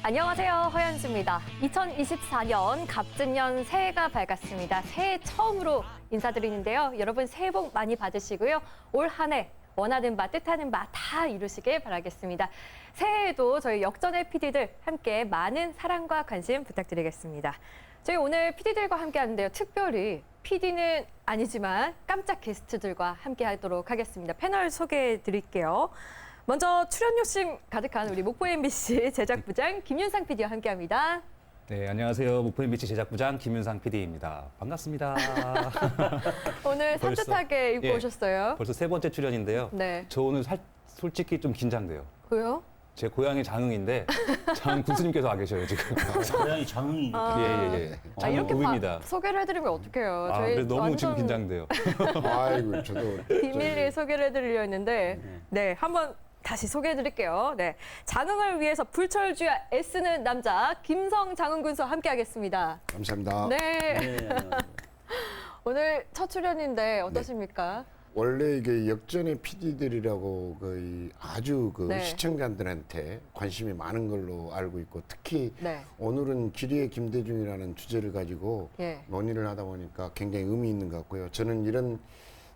안녕하세요. 허연주입니다. 2024년 갑진년 새해가 밝았습니다. 새해 처음으로 인사드리는데요. 여러분 새해 복 많이 받으시고요. 올 한 해 원하는 바, 뜻하는 바 다 이루시길 바라겠습니다. 새해에도 저희 역전의 PD들 함께 많은 사랑과 관심 부탁드리겠습니다. 저희 오늘 PD들과 함께 하는데요. 특별히 PD는 아니지만 깜짝 게스트들과 함께 하도록 하겠습니다. 패널 소개해 드릴게요. 먼저 출연 욕심 가득한 우리 목포 MBC 제작부장 김윤상 PD와 함께합니다. 네, 안녕하세요. 목포 MBC 제작부장 김윤상 PD입니다. 반갑습니다. 오늘 산뜻하게 입고 오셨어요. 벌써 세 번째 출연인데요. 네. 저 오늘 솔직히 좀 긴장돼요. 왜요? 제 고향이 장흥인데 장흥 군수님께서 와 계셔요 지금. 고향이 장흥이니까. 예. 이렇게 장흥읍입니다. 소개를 해드리면 어떡해요. 저희 그래서 너무 지금 완전 긴장돼요. 아이고 저도 비밀리에 소개를 해드리려 했는데 네, 한번 다시 소개해드릴게요. 네, 장흥을 위해서 불철주야 애쓰는 남자 김성 장흥 군수와 함께하겠습니다. 감사합니다. 네, 네. 오늘 첫 출연인데 어떠십니까? 원래 이게 역전의 PD들이라고 거의 아주 네. 시청자들한테 관심이 많은 걸로 알고 있고 특히 네. 오늘은 기리의 김대중이라는 주제를 가지고 예. 논의를 하다 보니까 굉장히 의미 있는 것 같고요. 저는 이런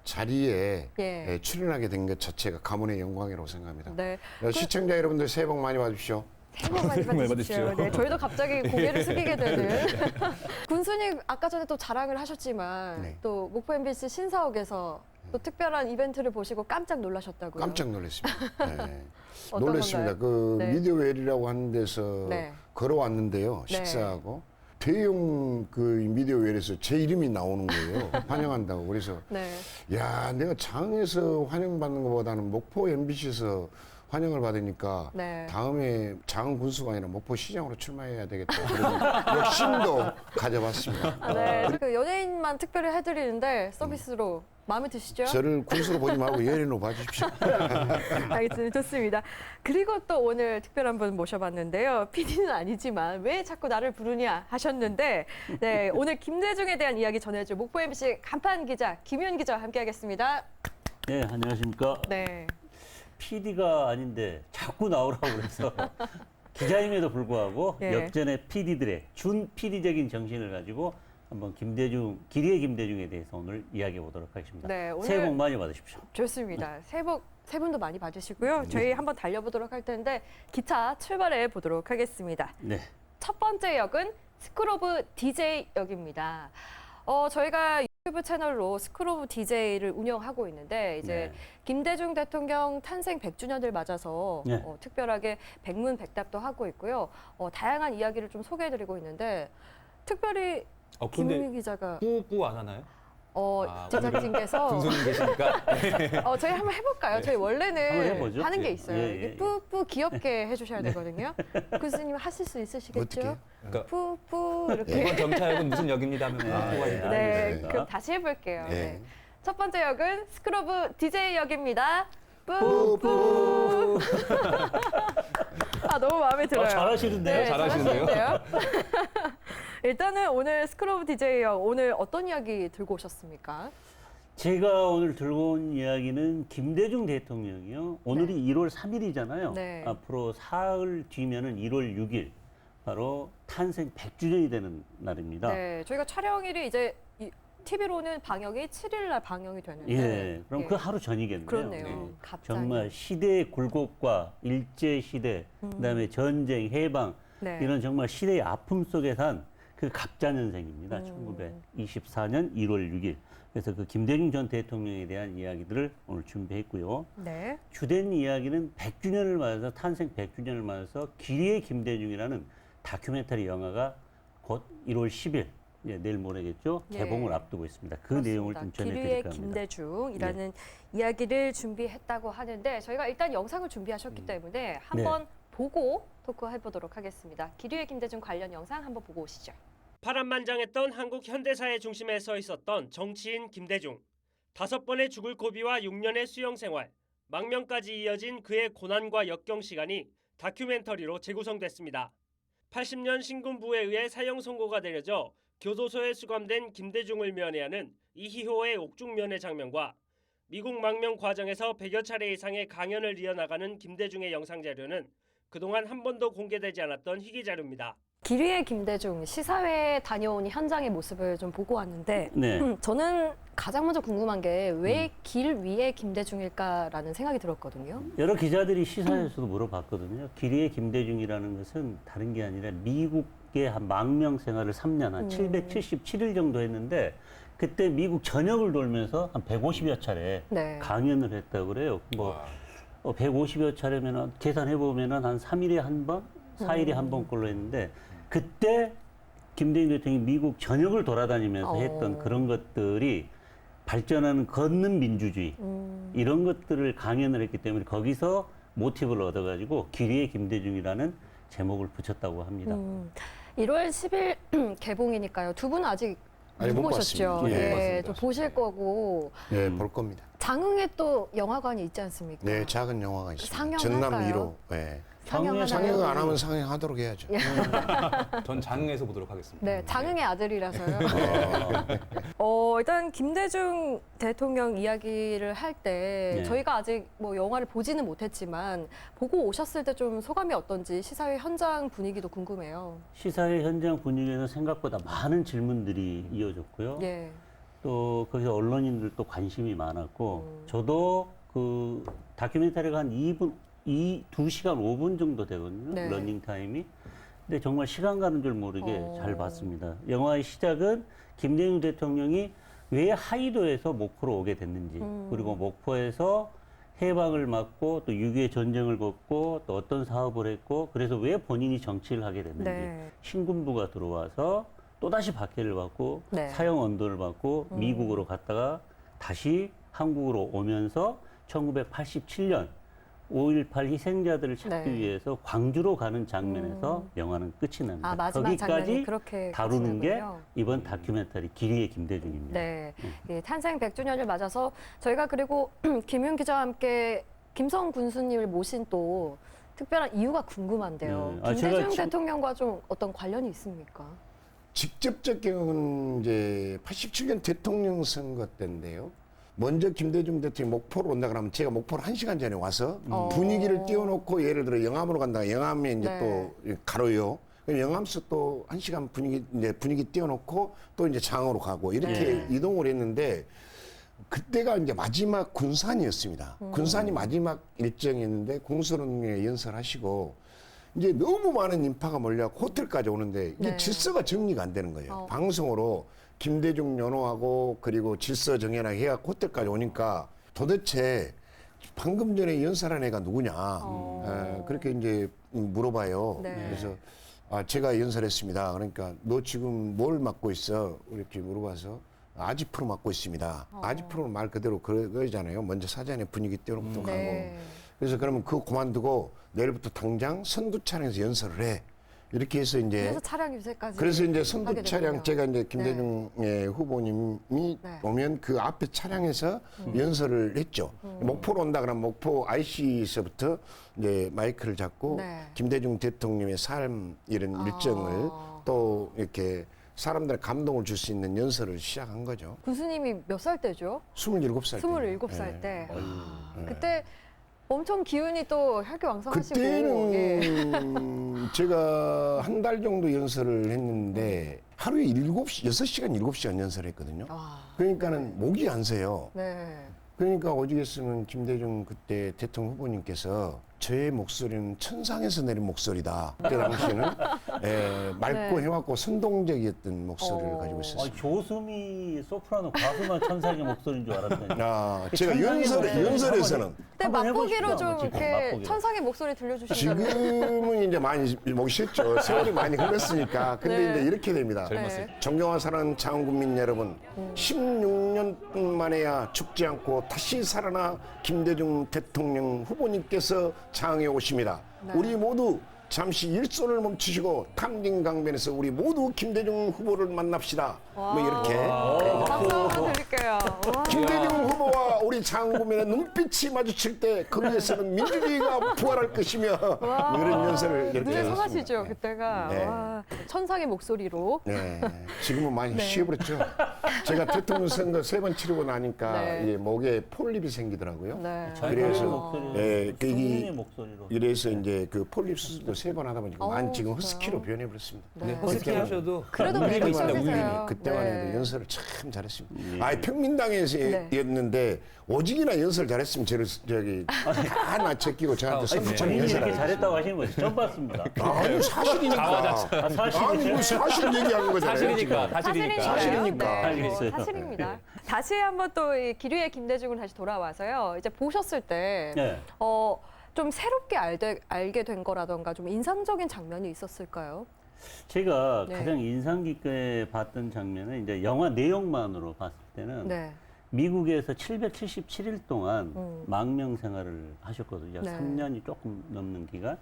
자리에 예. 출연하게 된 것 자체가 가문의 영광이라고 생각합니다. 네. 시청자 여러분들 새해 복 많이 받으십시오. 새해 복 많이 많이 받으십시오. 받으십시오. 네, 저희도 갑자기 고개를 숙이게 되는. 군수님 아까 전에 또 자랑을 하셨지만 네. 또 목포 MBC 신사옥에서 또 특별한 이벤트를 보시고 깜짝 놀라셨다고요. 깜짝 놀랐습니다. 네. 어떤 놀랐습니다. 건가요? 그 네. 미디어웰이라고 하는 데서 네. 걸어왔는데요. 네. 식사하고 대형 그 미디어웰에서 제 이름이 나오는 거예요. 환영한다고. 그래서 네. 야, 내가 장에서 환영받는 것보다는 목포 MBC에서 환영을 받으니까 네. 다음에 장흥 군수가 아니라 목포 시장으로 출마해야 되겠다. 그런 욕심도 가져봤습니다. 네. 그 연예인만 특별히 해드리는데 서비스로 마음에 드시죠? 저를 군수로 보지 말고 연예인으로 봐주십시오. 알겠습니다. 좋습니다. 그리고 또 오늘 특별한 분 모셔봤는데요. PD는 아니지만 왜 자꾸 나를 부르냐 하셨는데 네, 오늘 김대중에 대한 이야기 전해줄 목포 MBC 간판 기자 김윤 기자와 함께하겠습니다. 네, 안녕하십니까. 네. PD가 아닌데 자꾸 나오라고 그래서 기자임에도 불구하고 예. 역전의 PD들의 준 PD적인 정신을 가지고 한번 기리의 김대중에 대해서 오늘 이야기해 보도록 하겠습니다. 네, 오늘 새해 복 많이 받으십시오. 좋습니다. 새해 복 세 분도 많이 받으시고요. 저희 한번 달려보도록 할 텐데 기차 출발해 보도록 하겠습니다. 네. 첫 번째 역은 스쿨 오브 DJ 역입니다. 저희가 유튜브 채널로 스쿨 오브 DJ를 운영하고 있는데 이제 네. 김대중 대통령 탄생 100주년을 맞아서 네. 특별하게 백문백답도 하고 있고요. 다양한 이야기를 좀 소개해드리고 있는데 특별히 근데 김윤희 기자가 뿌뿌 안 하나요? 제작진께서 군수님 계시니까. 저희 한번 해볼까요? 저희 한번 원래는 해보죠. 하는 게 예. 있어요. 예, 이게 예. 뿌뿌 귀엽게 해주셔야 되거든요. 군수님 하실 수 있으시겠죠? 어떻게? 그러니까 뿌뿌 이렇게. 이번 정차역은 무슨 역입니다 하면 뿌뿌가 네. 있나요? 네, 알겠습니다. 그럼 다시 해볼게요. 네. 네. 첫 번째 역은 스쿨 오브 DJ 역입니다. 뿌뿌. 너무 마음에 들어요. 잘하시는데요? 네, 잘하시는데요? 잘하시는데요? 일단은 오늘 스쿨 오브 DJ 역 오늘 어떤 이야기 들고 오셨습니까? 제가 오늘 들고 온 이야기는 김대중 대통령이요. 오늘이 1월 3일이잖아요. 네. 앞으로 사흘 뒤면은 1월 6일 바로 탄생 100주년이 되는 날입니다. 네, 저희가 촬영일이 이제 TV로는 방영이 7일 날 방영이 되는데. 예, 그럼 예. 그 하루 전이겠네요. 그렇네요. 갑자기. 정말 시대의 굴곡과 일제 시대, 그다음에 전쟁, 해방 네. 이런 정말 시대의 아픔 속에 산 그 갑자년생입니다. 음. 1924년 1월 6일. 그래서 그 김대중 전 대통령에 대한 이야기들을 오늘 준비했고요. 네. 주된 이야기는 100주년을 맞아서 탄생 100주년을 맞아서 기리의 김대중이라는 다큐멘터리 영화가 곧 1월 10일 내일 모레겠죠. 예. 개봉을 앞두고 있습니다. 그 그렇습니다. 내용을 좀 전해드릴까 기류의 합니다. 김대중이라는 이야기를 준비했다고 하는데 저희가 일단 영상을 준비하셨기 때문에 한번 보고 토크해 보도록 하겠습니다. 기류의 김대중 관련 영상 한번 보고 오시죠. 파란만장했던 한국 현대사의 중심에 서 있었던 정치인 김대중. 5번의 죽을 고비와 6년의 수용 생활, 망명까지 이어진 그의 고난과 역경 시간이 다큐멘터리로 재구성됐습니다. 80년 신군부에 의해 사형 선고가 내려져 교도소에 수감된 김대중을 면회하는 이희호의 옥중 면회 장면과 미국 망명 과정에서 100여 차례 이상의 강연을 이어나가는 김대중의 영상 자료는 그동안 한 번도 공개되지 않았던 희귀 자료입니다. 길 위의 김대중 시사회에 다녀온 현장의 모습을 좀 보고 왔는데 네. 저는 가장 먼저 궁금한 게 왜 길 위에 김대중일까라는 생각이 들었거든요. 여러 기자들이 시사에서도 물어봤거든요. 길 위의 김대중이라는 것은 다른 게 아니라 미국의 한 망명 생활을 3년, 한 777일 정도 했는데 그때 미국 전역을 돌면서 한 150여 차례 네. 강연을 했다고 그래요. 뭐 150여 차례면 계산해 보면은 한 3일에 한 번, 4일에 한 번꼴로 했는데 그때 김대중 대통령이 미국 전역을 돌아다니면서 했던 그런 것들이 발전하는 걷는 민주주의 이런 것들을 강연을 했기 때문에 거기서 모티브를 얻어가지고 길 위의 김대중이라는 제목을 붙였다고 합니다. 1월 10일 개봉이니까요. 두 분은 아직 아니, 못 못 보셨죠? 봤습니다. 예. 예, 못 봤습니다. 좀 보실 거고 네, 볼 겁니다. 장흥에 또 영화관이 있지 않습니까? 네, 작은 영화가 있습니다. 상영할까요? 전남 1호. 네. 상영하나요? 상영 안 하면 상영하도록 해야죠. 전 장흥에서 보도록 하겠습니다. 네, 장흥의 아들이라서요. 일단 김대중 대통령 이야기를 할 때 네. 저희가 아직 뭐 영화를 보지는 못했지만 보고 오셨을 때 좀 소감이 어떤지 시사회 현장 분위기도 궁금해요. 시사회 현장 분위기에는 생각보다 많은 질문들이 이어졌고요. 예. 또 거기서 언론인들도 관심이 많았고 저도 그 다큐멘터리가 한 2시간 5분 정도 되거든요. 네. 러닝 타임이. 근데 정말 시간 가는 줄 모르게 잘 봤습니다. 영화의 시작은 김대중 대통령이 왜 하이도에서 목포로 오게 됐는지 그리고 목포에서 해방을 막고 또 6.25 전쟁을 겪고 또 어떤 사업을 했고 그래서 왜 본인이 정치를 하게 됐는지 네. 신군부가 들어와서 또다시 박해를 받고 네. 사형 언도를 받고 미국으로 갔다가 다시 한국으로 오면서 1987년 5.18 희생자들을 찾기 네. 위해서 광주로 가는 장면에서 영화는 끝이 납니다. 아, 마지막 장면이 거기까지 그렇게 다루는 게 끝이군요. 이번 다큐멘터리 길 위의 김대중입니다. 네, 예, 탄생 100주년을 맞아서 저희가 그리고 김윤 기자와 함께 김성 군수님을 모신 또 특별한 이유가 궁금한데요. 네. 아, 제가 김대중 지금- 대통령과 좀 어떤 관련이 있습니까? 직접적인 이제 87년 대통령 선거 때인데요. 먼저 김대중 대통령이 목포로 온다 그러면 제가 목포를 1시간 전에 와서 분위기를 띄워놓고 예를 들어 영암으로 간다가 영암에 이제 네. 또 가로요. 그럼 영암에서 또 1시간 분위기 띄워놓고 또 이제 장으로 가고 이렇게 네. 이동을 했는데 그때가 이제 마지막 군산이었습니다. 군산이 마지막 일정이었는데 공수론에 연설하시고 이제 너무 많은 인파가 몰려고 호텔까지 오는데 이게 네. 질서가 정리가 안 되는 거예요. 방송으로 김대중 연호하고 그리고 질서 정연하게 해갖고 호텔까지 오니까 도대체 방금 전에 연설한 애가 누구냐. 그렇게 이제 물어봐요. 네. 그래서 제가 연설했습니다. 그러니까 너 지금 뭘 맡고 있어? 이렇게 물어봐서 아지프로 맡고 있습니다. 아지프로는 말 그대로 그러잖아요. 먼저 사전에 분위기 띄워놓고 가고. 네. 그래서 그러면 그거 그만두고 내일부터 당장 선두 차량에서 연설을 해. 이렇게 해서 이제 그래서 차량 유세까지. 그래서 이제 하게 선두 차량 됐군요. 제가 이제 김대중 후보님이 네. 오면 그 앞에 차량에서 연설을 했죠. 목포로 온다 그러면 목포 IC에서부터 이제 마이크를 잡고 네. 김대중 대통령의 삶 이런 일정을 또 이렇게 사람들의 감동을 줄 수 있는 연설을 시작한 거죠. 군수님이 몇 살 때죠? 27살 때. 27살 때. 그때 엄청 기운이 또 혈기왕성하시고. 그때는 제가 한 달 정도 연설을 했는데 하루에 6시간 7시간 연설했거든요. 그러니까는 목이 안 새요. 네. 그러니까 오죽했으면 김대중 그때 대통령 후보님께서 저의 목소리는 천상에서 내린 목소리다. 그때 당시에는 맑고 네. 해맑고 선동적이었던 목소리를 가지고 있었어요. 조수미 소프라노 가수만 천사의 목소리인 줄 알았더니 제가 연설에서는 그때 한번 맛보기로 해보시죠, 좀 한번 지금 이렇게 맛보기로. 천상의 목소리 들려주신다면. 지금은 이제 많이 목이 쉬었죠. 세월이 많이 흘렀으니까. 근데 네. 이제 이렇게 됩니다. 젊었을 네. 존경하는 사랑하는 장국민 여러분, 16년 만에야 죽지 않고 다시 살아나 김대중 대통령 후보님께서 장에 오십니다. 네. 우리 모두 잠시 일손을 멈추시고 탐진강변에서 우리 모두 김대중 후보를 만납시다. 뭐 이렇게 박수 한번 드릴게요. 와. 김대중 후보 후보와 우리 장군민의 눈빛이 마주칠 때 거기에서는 민주주의가 부활할 것이며 뭐 이런 연설을 이렇게 늘 했습니다. 성하시죠 네. 그때가. 네. 와, 천상의 목소리로. 네, 지금은 많이 쉬어버렸죠. 제가 대통령 선거 3번 치르고 나니까 네. 이게 목에 폴립이 생기더라고요. 네. 그래서 목소리로, 예, 그 이- 성인의 목소리로. 이래서 이제 그 폴립 수술도 3번 하다 보니까 많이 지금 진짜요? 허스키로 변해버렸습니다. 네. 허스키 하셔도 그래도 우리 매력 때마다 있으세요. 그때만 네. 해도 연설을 참 잘했습니다. 예. 아, 평민당에서였는데 오직이나 연설 잘했으면 저를 저기 하나 제끼고 저한테 선수처럼 본인이 이렇게 연설하고. 잘했다고 하시는 거지. 처음 봤습니다. 아니 사실이니까. 아, 사실이세요? 아니 뭐 사실 얘기하는 거잖아요. 사실이니까, 지금. 사실이니까. 사실이니까. 네, 뭐 있어요. 사실입니다. 다시 한번 또 이 기류의 김대중을 다시 돌아와서요. 이제 보셨을 때, 네. 좀 새롭게 알게 된 거라던가 좀 인상적인 장면이 있었을까요? 제가 네. 가장 인상 깊게 봤던 장면은 이제 영화 내용만으로 봤을 때는 네. 미국에서 777일 동안 음. 망명 생활을 하셨거든요. 네. 3년이 조금 넘는 기간.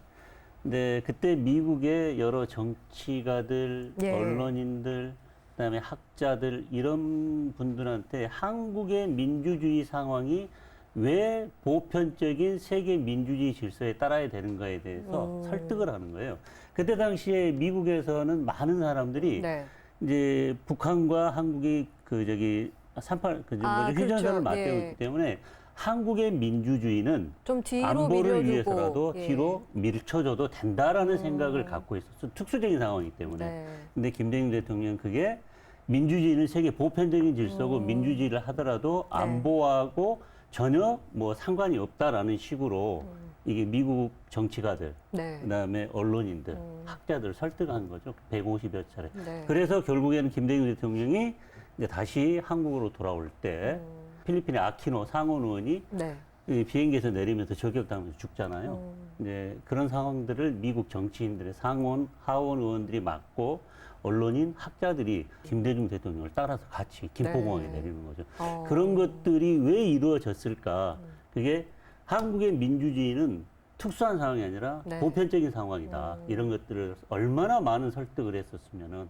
근데 그때 미국의 여러 정치가들, 예. 언론인들, 그다음에 학자들 이런 분들한테 한국의 민주주의 상황이 왜 보편적인 세계 민주주의 질서에 따라야 되는가에 대해서 설득을 하는 거예요. 그때 당시에 미국에서는 많은 사람들이 네. 이제 북한과 한국이 휴전선을 그렇죠. 맞대고 예. 있기 때문에 한국의 민주주의는 좀 뒤로 안보를 밀어두고, 위해서라도 예. 뒤로 밀쳐줘도 된다라는 생각을 갖고 있었어. 특수적인 상황이기 때문에. 네. 근데 김대중 대통령은 그게 민주주의는 세계 보편적인 질서고 민주주의를 하더라도 네. 안보하고 전혀 뭐 상관이 없다라는 식으로 이게 미국 정치가들, 네. 그다음에 언론인들, 학자들 설득한 거죠. 150여 차례. 네. 그래서 결국에는 김대중 대통령이 이제 다시 한국으로 돌아올 때 필리핀의 아키노 상원 의원이 네. 이 비행기에서 내리면서 저격당하면서 죽잖아요. 이제 그런 상황들을 미국 정치인들의 상원, 하원 의원들이 막고 언론인, 학자들이 김대중 대통령을 따라서 같이 김포공항에 네. 내리는 거죠. 어. 그런 것들이 왜 이루어졌을까? 그게 한국의 민주주의는 특수한 상황이 아니라 네. 보편적인 상황이다. 이런 것들을 얼마나 많은 설득을 했었으면은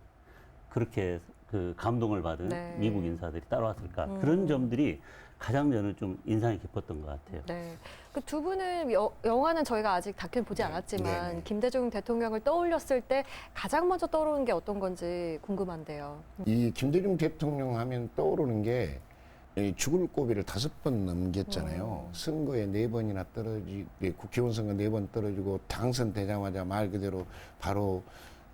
그렇게 그 감동을 받은 네. 미국 인사들이 따라왔을까? 그런 점들이 가장 저는 좀 인상이 깊었던 것 같아요. 네. 그 두 분은 영화는 저희가 아직 다큐는 보지 않았지만 네. 김대중 대통령을 떠올렸을 때 가장 먼저 떠오르는 게 어떤 건지 궁금한데요. 이 김대중 대통령 하면 떠오르는 게 이 죽을 고비를 5번 넘겼잖아요. 선거에 4번이나 국회의원 선거 4번 떨어지고 당선되자마자 말 그대로 바로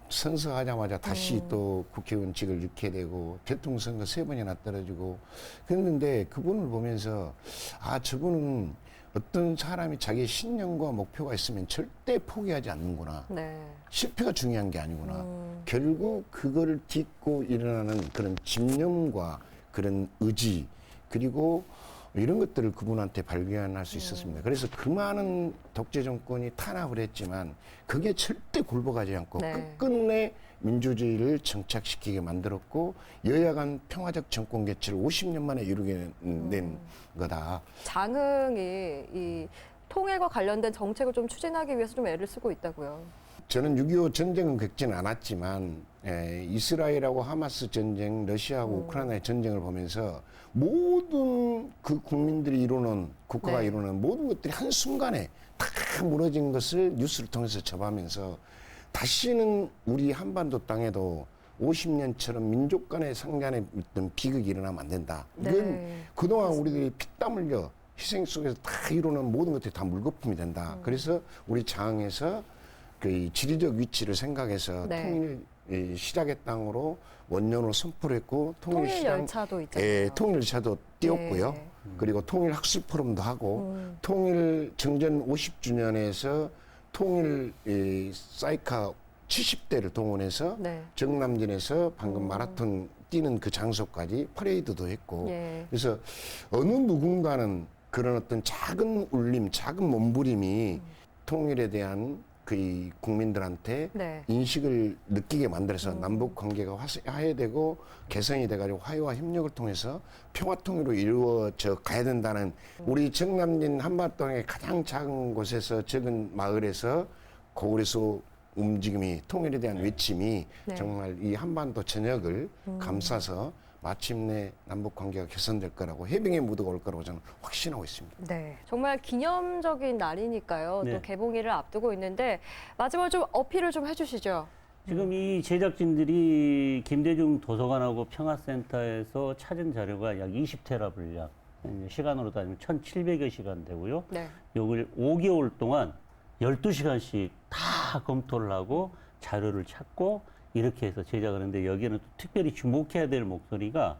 선서하자마자 다시 또 국회의원직을 잃게 되고 대통령 선거 3번이나 떨어지고 그랬는데 그분을 보면서 아 저분은 어떤 사람이 자기의 신념과 목표가 있으면 절대 포기하지 않는구나. 네. 실패가 중요한 게 아니구나. 결국 그거를 딛고 일어나는 그런 집념과 그런 의지 그리고 이런 것들을 그분한테 발견할 수 있었습니다. 그래서 그 많은 독재 정권이 탄압을 했지만 그게 절대 굴복하지 않고 네. 끝끝내 민주주의를 정착시키게 만들었고 여야 간 평화적 정권 개최를 50년 만에 이루게 된 거다. 장흥이 이 통일과 관련된 정책을 좀 추진하기 위해서 좀 애를 쓰고 있다고요. 저는 6.25 전쟁은 겪지는 않았지만 이스라엘하고 하마스 전쟁, 러시아하고 우크라이나의 전쟁을 보면서 모든 그 국민들이 이루는 국가가 네. 이루는 모든 것들이 한순간에 다 무너진 것을 뉴스를 통해서 접하면서 다시는 우리 한반도 땅에도 50년처럼 민족 간의 상간에 있던 비극이 일어나면 안 된다. 이건 네. 그동안 우리들이 피땀 흘려 희생 속에서 다 이루는 모든 것들이 다 물거품이 된다. 그래서 우리 장에서 그 지리적 위치를 생각해서 네. 통일 시작의 땅으로 원년으로 선포를 했고 통일 열차도 있잖아요. 예, 통일 열차도 띄웠고요. 네. 그리고 통일 학술 포럼도 하고 통일 정전 50주년에서 통일 사이카 70대를 동원해서 네. 정남진에서 방금 마라톤 뛰는 그 장소까지 퍼레이드도 했고 예. 그래서 어느 누군가는 그런 어떤 작은 울림, 작은 몸부림이 통일에 대한 그 국민들한테 네. 인식을 느끼게 만들어서 남북 관계가 화해되고 개선이 돼가지고 화해와 협력을 통해서 평화통일로 이루어져 가야 된다는 우리 정남진 한반도의 가장 작은 곳에서 적은 마을에서 고을에서 움직임이 통일에 대한 외침이 네. 정말 이 한반도 전역을 감싸서 마침내 남북 관계가 개선될 거라고 해병의 무드가 올 거라고 저는 확신하고 있습니다. 네, 정말 기념적인 날이니까요. 네. 또 개봉일을 앞두고 있는데 마지막으로 좀 어필을 좀 해주시죠. 지금 이 제작진들이 김대중 도서관하고 평화센터에서 찾은 자료가 약 20테라 분량, 시간으로 따지면 1,700여 시간 되고요. 네. 요걸 5개월 동안 12시간씩 다 검토를 하고 자료를 찾고 이렇게 해서 제작을 하는데 여기에는 또 특별히 주목해야 될 목소리가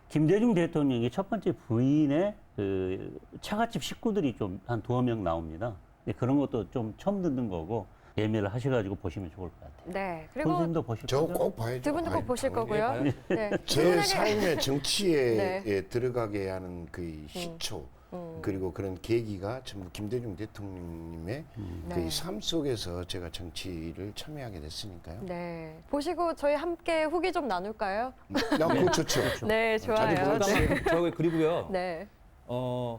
김대중 대통령의 첫 번째 부인의 그 처갓집 식구들이 좀 한 2명 나옵니다. 근데 그런 것도 좀 처음 듣는 거고 예매를 하셔가지고 보시면 좋을 것 같아요. 네. 그리고 선생님도 보실 저 거죠? 꼭 봐야죠. 두 분도 꼭 아이, 보실 당연히. 거고요. 네. 두 제 분에게- 삶의 정치에 네. 예, 들어가게 하는 그 시초 그리고 그런 계기가 전부 김대중 대통령님의 네. 그 삶 속에서 제가 정치를 참여하게 됐으니까요. 네. 보시고 저희 함께 후기 좀 나눌까요? 그거 좋죠. 네, 좋아요. 자주 네. 저 그리고요. 네.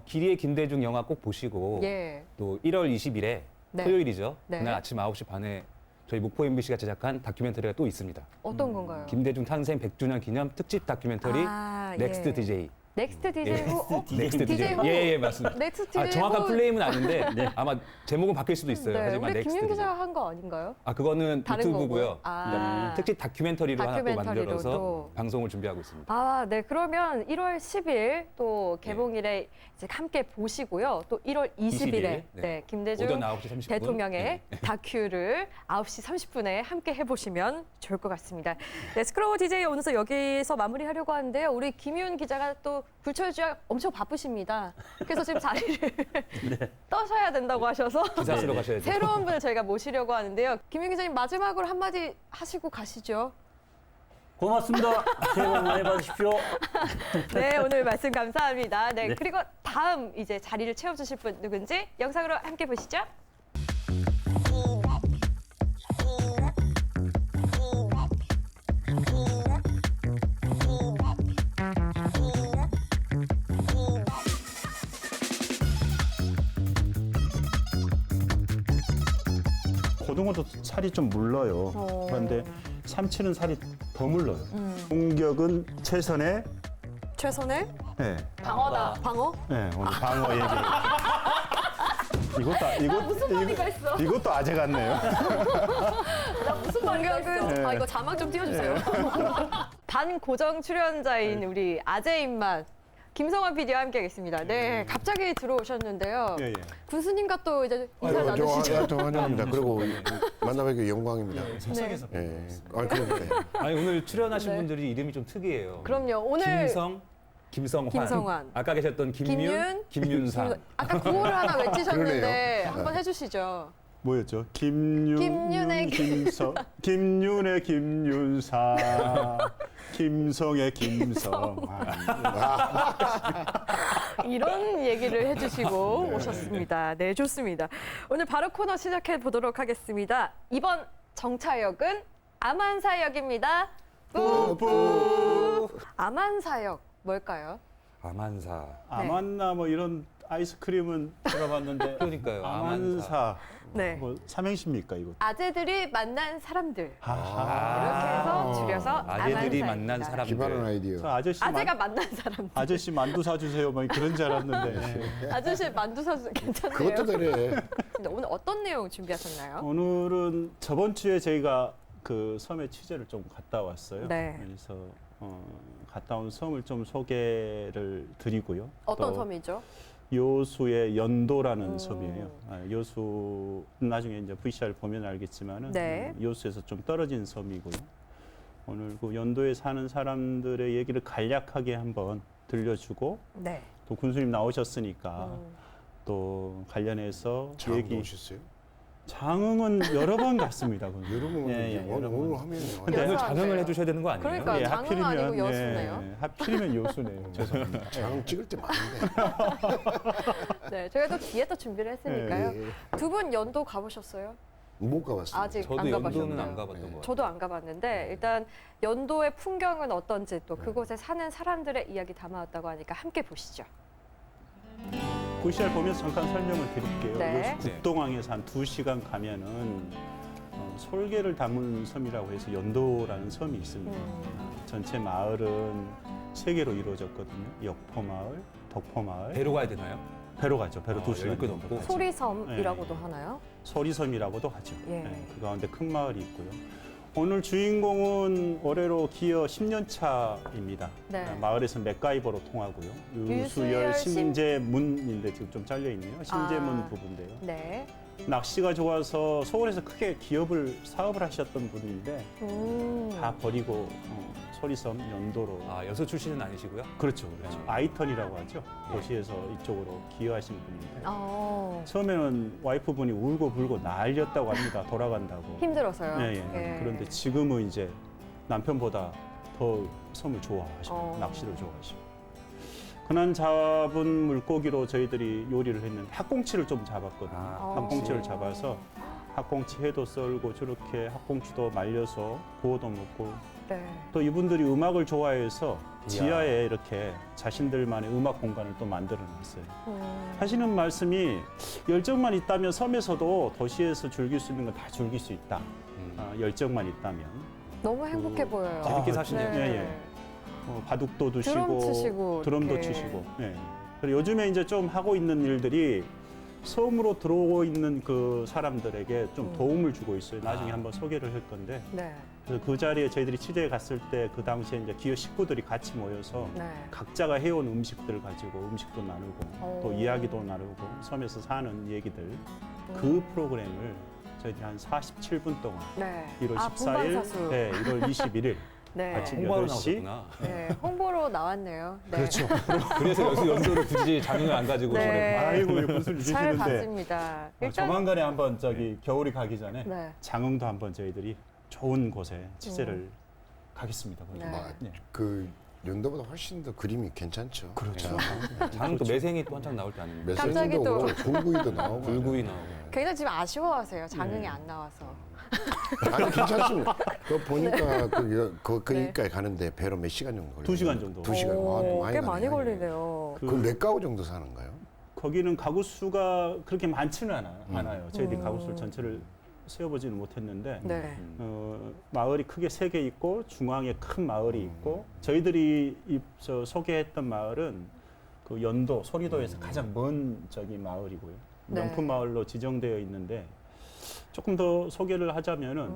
길이의 김대중 영화 꼭 보시고 예. 또 1월 20일에 네. 토요일이죠. 네. 그날 아침 9시 반에 저희 목포 MBC가 제작한 다큐멘터리가 또 있습니다. 어떤 건가요? 김대중 탄생 100주년 기념 특집 다큐멘터리 아, 넥스트 예. DJ. 넥스트 DJ 예. 후? 넥스트 DJ. DJ 후? 예, 맞습니다. 넥스트 DJ 정확한 후? 플레임은 아닌데 아마 제목은 바뀔 수도 있어요. 네. 하지만 우리 넥스트 김윤 DJ. 기자가 한 거 아닌가요? 그거는 다른 유튜브고요. 거고요. 아. 특집 다큐멘터리로 하나 또 다큐멘터리로 만들어서 또. 방송을 준비하고 있습니다. 아, 네. 그러면 1월 10일 또 개봉일에 이제 함께 보시고요. 또 1월 20일에 20일, 네. 네. 김대중 오전 9시 30분. 대통령의 다큐를 9시 30분에 함께 해보시면 좋을 것 같습니다. 네, 스크로우 DJ 오늘서 여기서 마무리하려고 하는데요. 우리 김윤 기자가 또 불철주야 엄청 바쁘십니다. 그래서 지금 자리를 떠셔야 된다고 하셔서 기사 쓰러 가셔야죠. 새로운 분을 저희가 모시려고 하는데요. 김윤 기자님 마지막으로 한마디 하시고 가시죠. 고맙습니다. 새해 복 많이 받으십시오. 네, 오늘 말씀 감사합니다. 네, 네. 그리고 다음 이제 자리를 채워주실 분 누군지 영상으로 함께 보시죠. 고등어도 살이 좀 물러요. 그런데 삼치는 살이 더 물러요. 공격은 최선의 최선의 네, 방어다. 방어? 네, 오늘 방어 얘기. 무슨 말인가 했어. 이것도 아재 같네요. 무슨 공격은 네. 이거 자막 좀 띄워주세요. 반고정 출연자인 우리 아재 입맛 김성환 PD와 함께하겠습니다. 네, 갑자기 들어오셨는데요. 예, 예. 군수님과 또 이제 인사 아유, 나누시죠. 저 환영합니다. 그리고 만나뵙기 영광입니다. 세상에서 예. 그러니까요. 아니 오늘 출연하신 네. 분들이 이름이 좀 특이해요. 그럼요. 오늘 김성환. 김성환. 아까 계셨던 김윤상. 아까 구호를 하나 외치셨는데 그러네요. 한번 해주시죠. 뭐였죠? 김윤의 김윤의 김윤사, 김성의 김성환. 이런 얘기를 해주시고 오셨습니다. 네, 좋습니다. 오늘 바로 코너 시작해 보도록 하겠습니다. 이번 정차역은 암안사역입니다. 뿌뿌. 암안사역 뭘까요? 아만사. 아만나 뭐 이런 아이스크림은 들어봤는데 그러니까요, 아만사. 네. 뭐 삼행시입니까 이거? 아재들이 만난 사람들. 하하. 이렇게 해서 줄여서 아재들이 암안사입니다. 만난 사람들. 기발한 아이디어. 저 아저씨 아재가 만난 사람들. 아저씨 만두 사주세요. 뭐 그런 줄 알았는데. 아저씨 만두 사주 괜찮네요. 그것도 되네. 오늘 어떤 내용 준비하셨나요? 오늘은 저번 주에 저희가 그 섬에 취재를 좀 갔다 왔어요. 네. 그래서 갔다 온 섬을 좀 소개를 드리고요. 어떤 또 섬이죠? 여수의 연도라는 섬이에요. 여수 나중에 이제 VCR 보면 알겠지만은 네. 여수에서 좀 떨어진 섬이고요. 오늘 그 연도에 사는 사람들의 얘기를 간략하게 한번 들려주고 네. 또 군수님 나오셨으니까 또 관련해서 장도 얘기. 오셨어요? 장흥은 여러 번 갔습니다. 군수님. 여러분 예, 오늘 여러 번. 하면요. 근데 오늘 여수 자명을 앉아요. 해주셔야 되는 거 아니에요? 그러니까요. 장흥 아니고 여수네요. 하필이면 여수네요. 죄송합니다. 장 찍을 때 많은데. 네, 저희가 또 뒤에 또 준비를 했으니까요. 예, 예. 두 분 연도 가보셨어요? 못 가봤습니다. 아직 저도 안 연도는 가보셨나요? 안 가봤던 것 같아요. 저도 안 가봤는데 일단 연도의 풍경은 어떤지 또 그곳에 사는 사람들의 이야기 담아왔다고 하니까 함께 보시죠. VCR 보면서 잠깐 설명을 드릴게요. 네. 여수 국동항에서 한 2시간 가면은 솔개를 담은 섬이라고 해서 연도라는 섬이 있습니다. 전체 마을은 3개로 이루어졌거든요. 역포마을, 덕포마을. 배로 가야 되나요? 배로 가죠. 배로 2시간 10개 정도 넘고. 가죠. 소리섬이라고도 하나요? 소리섬이라고도 하죠. 예. 그 가운데 큰 마을이 있고요. 오늘 주인공은 올해로 기어 10년 차입니다. 네. 마을에서 맥가이버로 통하고요. 유수열 유수열 심재문인데 지금 좀 잘려 있네요. 심재문 아. 부부인데요. 네. 낚시가 좋아서 서울에서 크게 사업을 하셨던 분인데 다 버리고 소리섬 연도로. 여수 출신은 아니시고요? 그렇죠, 그렇죠. 네. 아이턴이라고 하죠. 도시에서 이쪽으로 기여하신 분인데 어, 처음에는 와이프분이 울고 불고 난리였다고 합니다. 돌아간다고. 힘들어서요. 예, 예. 그런데 지금은 이제 남편보다 더 섬을 좋아하시고 낚시를 좋아하시고. 그날 잡은 물고기로 저희들이 요리를 했는데 학꽁치를 좀 잡았거든요. 학꽁치를 잡아서 학꽁치 회도 썰고 저렇게 학꽁치도 말려서 구워도 먹고 네. 또 이분들이 음악을 좋아해서 지하에 이렇게 자신들만의 음악 공간을 또 만들어 놨어요. 하시는 말씀이 열정만 있다면 섬에서도 도시에서 즐길 수 있는 건 다 즐길 수 있다. 열정만 있다면. 너무 행복해 보여요. 재밌게 사시네요. 예, 예. 바둑도 두시고 드럼 치시고 드럼도 이렇게. 치시고. 예. 그리고 요즘에 이제 좀 하고 있는 일들이 섬으로 들어오고 있는 그 사람들에게 좀 도움을 주고 있어요. 나중에 한번 소개를 할 건데. 네. 그래서 그 자리에 저희들이 취재에 갔을 때 그 당시에 이제 기업 식구들이 같이 모여서 네. 각자가 해온 음식들 가지고 음식도 나누고 또 이야기도 나누고 섬에서 사는 얘기들 그 프로그램을 저희들이 한 47분 동안 네. 1월 아, 14일, 분반사수. 네, 1월 21일 네. 아침 홍보하러 8시. 나오셨구나. 네. 홍보로 나왔네요. 네. 그렇죠. 그래서 여수 연도를 굳이 장흥을 안 가지고 네. 오시는 아이고 왜 무슨 잘 주시는데 봤습니다. 조만간에 한번 겨울이 가기 전에 네. 장흥도 한번 저희들이 좋은 곳에 취재를 가겠습니다. 네. 네. 그 연도보다 훨씬 더 그림이 괜찮죠. 그렇죠. 장흥 또 매생이 또 한창 나올 때 아닙니까? 갑자기 메시지도 또- 그렇고 불구이도 나오고. 불구이 나오고. 굉장히 지금 아쉬워하세요. 장흥이 안 나와서. 아니 괜찮습니다. 그거 보니까 네. 거기까지 가는데 배로 몇 시간 정도 걸려요? 2시간 정도. 2시간. 오, 와, 꽤 가네요. 많이 걸리네요. 그 몇 가구 정도 사는가요? 거기는 가구 수가 그렇게 많지는 않아요. 저희들이 가구 수를 전체를 세어보지는 못했는데 네. 마을이 크게 3개 있고 중앙에 큰 마을이 있고 저희들이 소개했던 마을은 그 연도 소리도에서 가장 먼 저기 마을이고요. 네. 명품 마을로 지정되어 있는데 조금 더 소개를 하자면은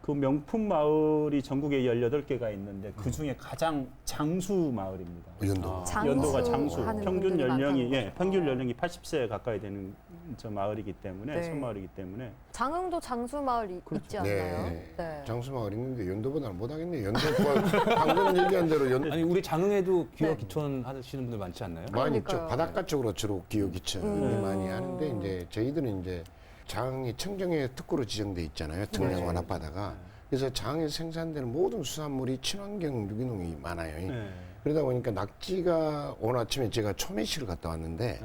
그 명품 마을이 전국에 18개가 있는데 그 중에 가장 장수 마을입니다. 연도. 연도가 장수, 하는 평균 분들이 연령이 많다는 거죠. 평균 연령이 80세 가까이 되는 저 마을이기 때문에 네. 섬마을이기 때문에 장흥도 장수마을 있지 않나요? 네. 장수마을 있는데 연도보다는 못하겠네요. 연도 방금 얘기한 대로 아니 우리 장흥에도 기어 네. 기촌 하시는 분들 많지 않나요? 많이 있죠. 그러니까요. 바닷가 쪽으로 주로 기업기천이 많이 하는데 이제 저희들은 이제 장이 청정의 특구로 지정돼 있잖아요. 청량 앞바다가. 그래서 장에서 생산되는 모든 수산물이 친환경 유기농이 많아요. 네. 그러다 보니까 낙지가 오늘 아침에 제가 초매식을 갔다 왔는데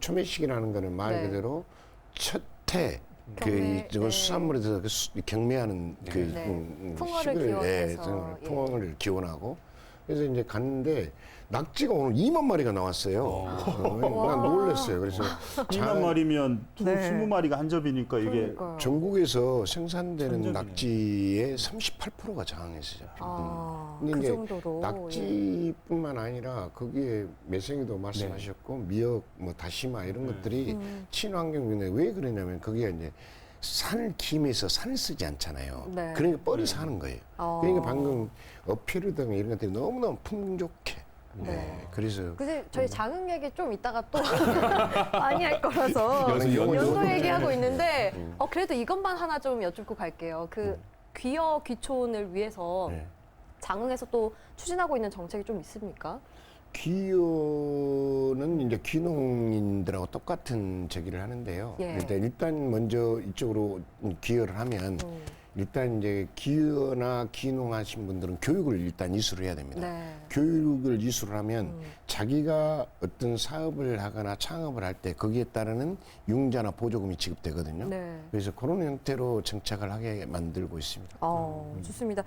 초매식이라는 거는 말 네. 그대로 첫해 경매, 그 네. 수산물에서 경매하는 그 네. 풍어를 식을 기원해서, 예. 풍어를 기원하고 그래서 이제 갔는데 낙지가 오늘 2만 마리가 나왔어요. 난 놀랐어요. 그래서 2만 마리면 네. 20마리가 한 접이니까 이게 그러니까요. 전국에서 생산되는 천적이네. 낙지의 38%가 장항에서 잡힙니다. 아, 근데 그 이제 정도로. 낙지뿐만 아니라 거기에 매생이도 말씀하셨고 미역, 뭐 다시마 이런 것들이 친환경인데 왜 그러냐면 거기가 이제 산을 김에서 산을 쓰지 않잖아요. 네. 그러니까 뻘이 사는 거예요. 그러니까 방금 어피르 등 이런 것들이 너무너무 풍족해. 네. 그래서 근데 저희 장흥 얘기 좀 이따가 또 많이 할 거라서 연도 연도 얘기하고 있는데 그래도 이것만 하나 좀 여쭙고 갈게요. 그 귀여 귀촌을 위해서 네. 장흥에서 또 추진하고 있는 정책이 좀 있습니까? 기여는 이제 귀농인들하고 똑같은 제기를 하는데요. 예. 일단 먼저 이쪽으로 기여를 하면 일단 이제 기여나 귀농하신 분들은 교육을 일단 이수를 해야 됩니다. 네. 교육을 이수를 하면 자기가 어떤 사업을 하거나 창업을 할 때 거기에 따르는 융자나 보조금이 지급되거든요. 네. 그래서 그런 형태로 정착을 하게 만들고 있습니다. 좋습니다.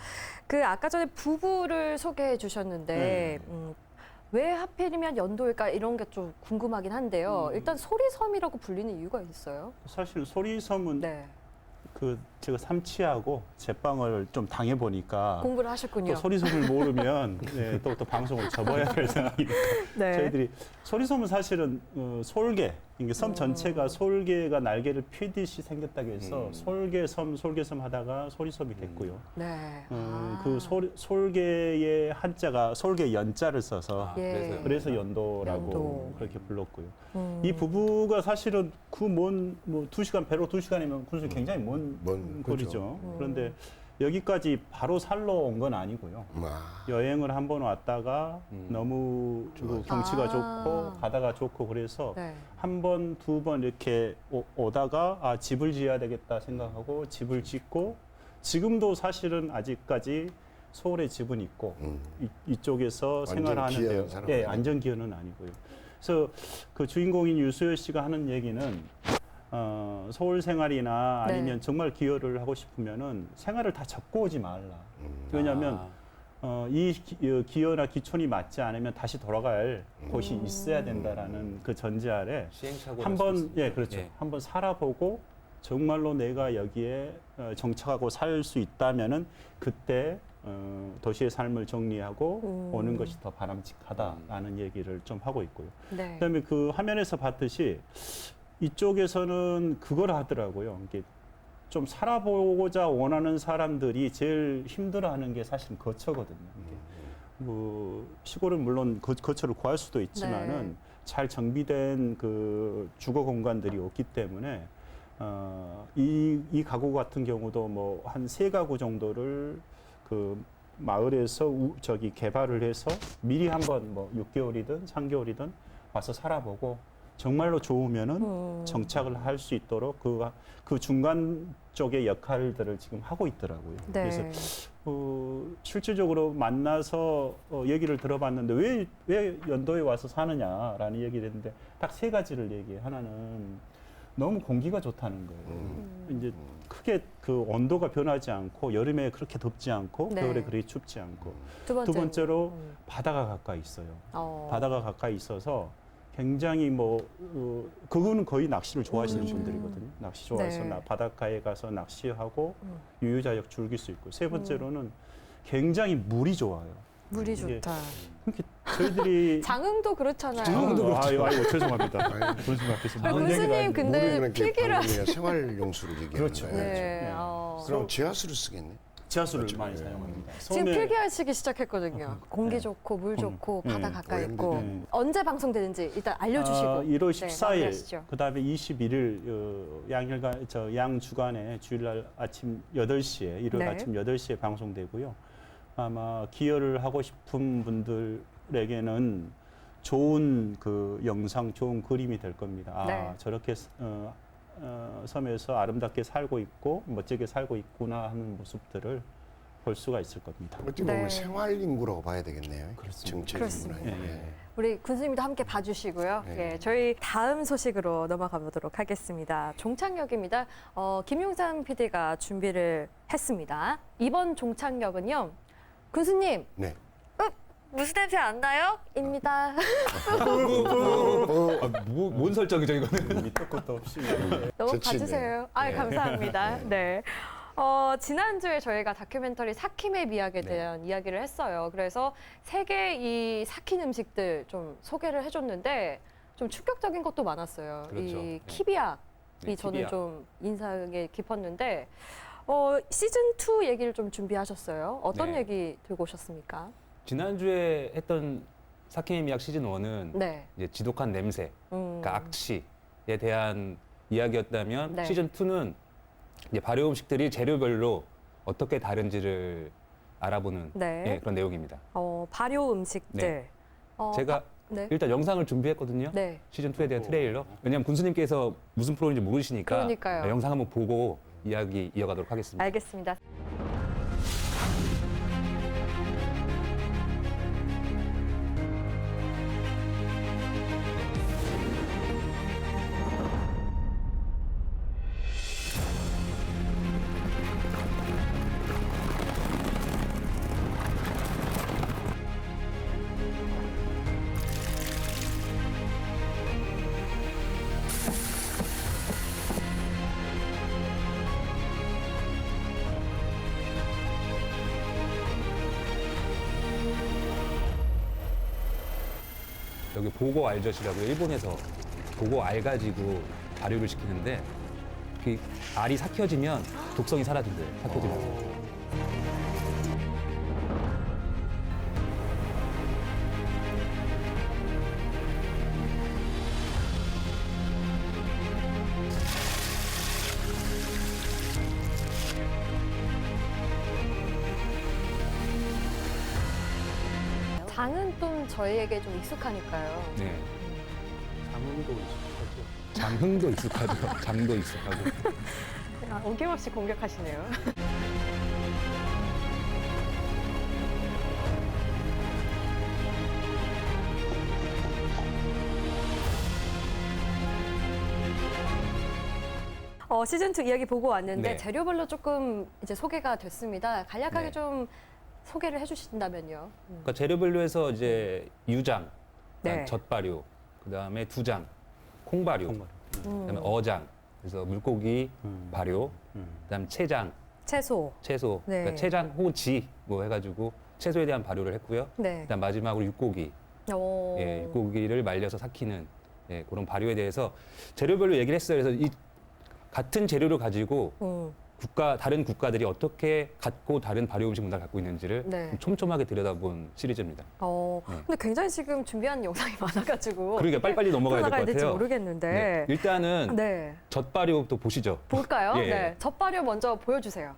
그 아까 전에 부부를 소개해 주셨는데 왜 하필이면 연도일까 이런 게 좀 궁금하긴 한데요. 일단 소리섬이라고 불리는 이유가 있어요? 사실 소리섬은 네. 그 제가 삼치하고 제빵을 좀 당해 보니까 공부를 하셨군요. 또 소리솜을 모르면 네, 또 방송을 접어야 될 상황이니까 네. 저희들이 소리솜은 사실은 솔개, 이게 섬 전체가 솔개가 날개를 펴듯이 생겼다고 해서 솔개섬 하다가 소리솜이 됐고요. 네. 그 솔개의 한자가 솔개 연자를 써서 예. 그래서 연도라고 연도. 그렇게 불렀고요. 이 부부가 사실은 그 먼 뭐 2시간 배로 2시간이면 군수 굉장히 먼 거리죠. 그런데 여기까지 바로 살러 온 건 아니고요. 여행을 한번 왔다가 너무 그 경치가 좋고 바다가 좋고 그래서 네. 한 번, 두 번 이렇게 오다가 아, 집을 지어야 되겠다 생각하고 집을 짓고 지금도 사실은 아직까지 서울에 집은 있고 이쪽에서 완전 생활하는데요. 기여한 사람은 예, 아니고. 안전 기여는 아니고요. 그래서 그 주인공인 유소열 씨가 하는 얘기는 서울 생활이나 아니면 네. 정말 기여를 하고 싶으면은 생활을 다 접고 오지 말라. 왜냐하면 이 기여나 기촌이 맞지 않으면 다시 돌아갈 곳이 있어야 된다라는 그 전제 아래 시행착오를 한번 예 그렇죠. 예. 한번 살아보고 정말로 내가 여기에 정착하고 살 수 있다면은 그때 도시의 삶을 정리하고 오는 것이 더 바람직하다라는 얘기를 좀 하고 있고요. 네. 그다음에 그 화면에서 봤듯이 이쪽에서는 그걸 하더라고요. 이게 좀 살아보고자 원하는 사람들이 제일 힘들어하는 게 사실 거처거든요. 이게 뭐 시골은 물론 거처를 구할 수도 있지만은 네. 잘 정비된 그 주거 공간들이 없기 때문에 이 가구 같은 경우도 뭐 한 3가구 정도를 그 마을에서 저기 개발을 해서 미리 한번 뭐 6개월이든 3개월이든 와서 살아보고 정말로 좋으면은 정착을 할 수 있도록 그 중간 쪽의 역할들을 지금 하고 있더라고요. 네. 그래서 실질적으로 만나서 얘기를 들어봤는데 왜 연도에 와서 사느냐라는 얘기를 했는데 딱 3가지를 얘기해. 하나는 너무 공기가 좋다는 거예요. 이제 크게 그 온도가 변하지 않고 여름에 그렇게 덥지 않고 네. 겨울에 그렇게 춥지 않고 두 두 번째로 바다가 가까이 있어요. 바다가 가까이 있어서 굉장히 그거는 거의 낚시를 좋아하시는 분들이거든요. 낚시 좋아해서 네. 바닷가에 가서 낚시하고 유유자적 즐길 수 있고 세 번째로는 굉장히 물이 좋아요. 물이 이게 좋다. 그렇게 저희들이 장흥도 그렇잖아요. 아이고 죄송합니다. 그런 생 앞에서 아, 군수님 근데 필기를 생활용수를 얘기하는 네. 그렇죠. 거예요. 네. 그럼 지하수를 쓰겠네. 지하수를 많이 사용합니다. 지금 섬에 필기하시기 시작했거든요. 공기 좋고 물 좋고 바다 가까이 있고 언제 방송되는지 일단 알려주시고 1월 네, 14일, 마무리하시죠. 그다음에 21일 양 주간에 주일날 아침 8시에 일요일 네. 아침 8시에 방송되고요. 아마 기여를 하고 싶은 분들에게는 좋은 그 영상, 좋은 그림이 될 겁니다. 아, 네. 저렇게 섬에서 아름답게 살고 있고 멋지게 살고 있구나 하는 모습들을 볼 수가 있을 겁니다. 어찌 보면 네. 생활인구라고 봐야 되겠네요. 그렇습니다. 정책인구나. 그렇습니다. 예. 우리 군수님도 함께 봐주시고요. 네. 예, 저희 다음 소식으로 넘어가 보도록 하겠습니다. 종착역입니다. 김용삼 PD가 준비를 했습니다. 이번 종착역은요. 군수님, 네. 무슨 냄새 안 나요? 입니다. 뭔 설정이죠 이거는? 밑도 끝도 없이 너무 좋지, 봐주세요. 네. 아, 네. 감사합니다. 네. 지난주에 저희가 다큐멘터리 삭힘의 미학에 대한 이야기를 했어요. 그래서 세계 이 삭힌 음식들 좀 소개를 해줬는데 좀 충격적인 것도 많았어요. 그렇죠. 이 네. 키비약이 네, 저는 키비약. 좀 인상에 깊었는데 시즌2 얘기를 좀 준비하셨어요. 어떤 네. 얘기 들고 오셨습니까? 지난주에 했던 사케이 미약 시즌 1은 네. 이제 지독한 냄새, 음. 그러니까 악취에 대한 이야기였다면 네. 시즌 2는 이제 발효 음식들이 재료별로 어떻게 다른지를 알아보는 네. 예, 그런 내용입니다. 발효 음식들. 네. 어, 제가 네. 일단 영상을 준비했거든요. 네. 시즌 2에 대한 트레일러. 왜냐하면 군수님께서 무슨 프로인지 모르시니까 그러니까요. 영상 한번 보고 이야기 이어가도록 하겠습니다. 알겠습니다. 보고 알젓이라고 일본에서 보고 알 가지고 발효를 시키는데 그 알이 삭혀지면 독성이 사라진대요. 삭혀지면. 장은 좀 저희에게 좀 익숙하니까요. 네. 장흥도 있었죠. 장흥도 익숙하죠. 장도 익숙하고. 어김없이 공격하시네요. 시즌2 이야기 보고 왔는데 네. 재료별로 조금 이제 소개가 됐습니다. 간략하게 네. 좀 소개를 해주신다면요. 그러니까 재료별로 해서 이제 유장, 네. 젓발효, 그다음에 두장, 콩발효, 정말. 그다음에 어장, 그래서 물고기 발효, 그다음 채장, 채소. 채소, 네. 그러니까 채장 혹은 지 뭐 해가지고 채소에 대한 발효를 했고요. 네. 그다음 마지막으로 육고기, 오. 예, 육고기를 말려서 삭히는 예, 그런 발효에 대해서 재료별로 얘기를 했어요. 그래서 이 같은 재료를 가지고 다른 국가들이 어떻게 갖고 다른 발효 음식 문화를 갖고 있는지를 네. 좀 촘촘하게 들여다본 시리즈입니다. 네. 근데 굉장히 지금 준비한 영상이 많아가지고. 그러니까 빨리빨리 넘어가야 될 것 될지 같아요. 모르겠는데. 네, 일단은 네. 젓발효부터 보시죠. 볼까요? 예. 네. 젓발효 먼저 보여주세요.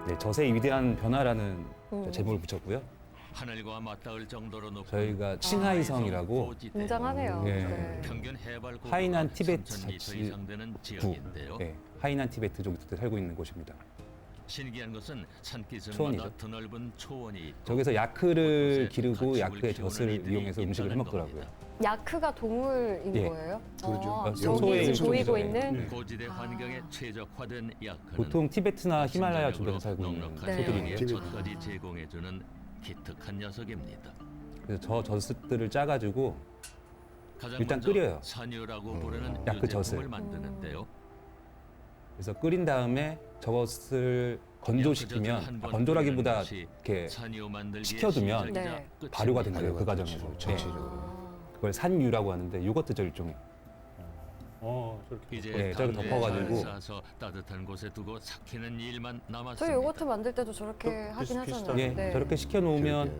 네, 젖의 위대한 변화라는 제목을 붙였고요. 하늘과 맞닿을 정도로 높은 저희가 칭하이성이라고 굉장하네요. 예. 네. 평균 해발 고도가 하이난 티베트 3,000m 자치 이상 되는 구, 지역인데요. 예, 하이난 티베트 종족들 살고 있는 곳입니다. 신기한 것은 산기슭마다 초원이죠. 드넓은 초원이 있고 저기서 야크를 곳곳에 기르고 가축을 야크의 키우는 젖을 이들이 이용해서 음식을 있다는 해먹더라고요. 겁니다. 야크가 동물인 예. 거예요? 그러죠. 저기 소의 지금 보이고 일종이죠. 있는 고지대 환경에 최적화된 야크는 보통 티베트나 히말라야 주변에 신장력으로 살고 있는 넉넉한 네. 소들이에요. 소들이에 젖까지 제공해주는 기특한 녀석입니다. 그래서 저 젖들을 짜가지고 가장 일단 먼저 끓여요. 산유라고 부르는 야크 유제품을 젖을. 만드는데요. 그래서 끓인 다음에 저것을 건조시키면 건조라기보다 이렇게 식혀두면 네. 발효가 된 거예요. 그 과정에서. 네. 그걸 산유라고 하는데 요거트죠 일종의. 저렇게. 이제 네, 저기 담요에 덮어가지고. 잘 싸서 따뜻한 곳에 두고 삭히는 일만 저희 남았습니다. 요거트 만들 때도 저렇게 하긴 비슷하죠. 하잖아요. 예, 네. 저렇게 식혀놓으면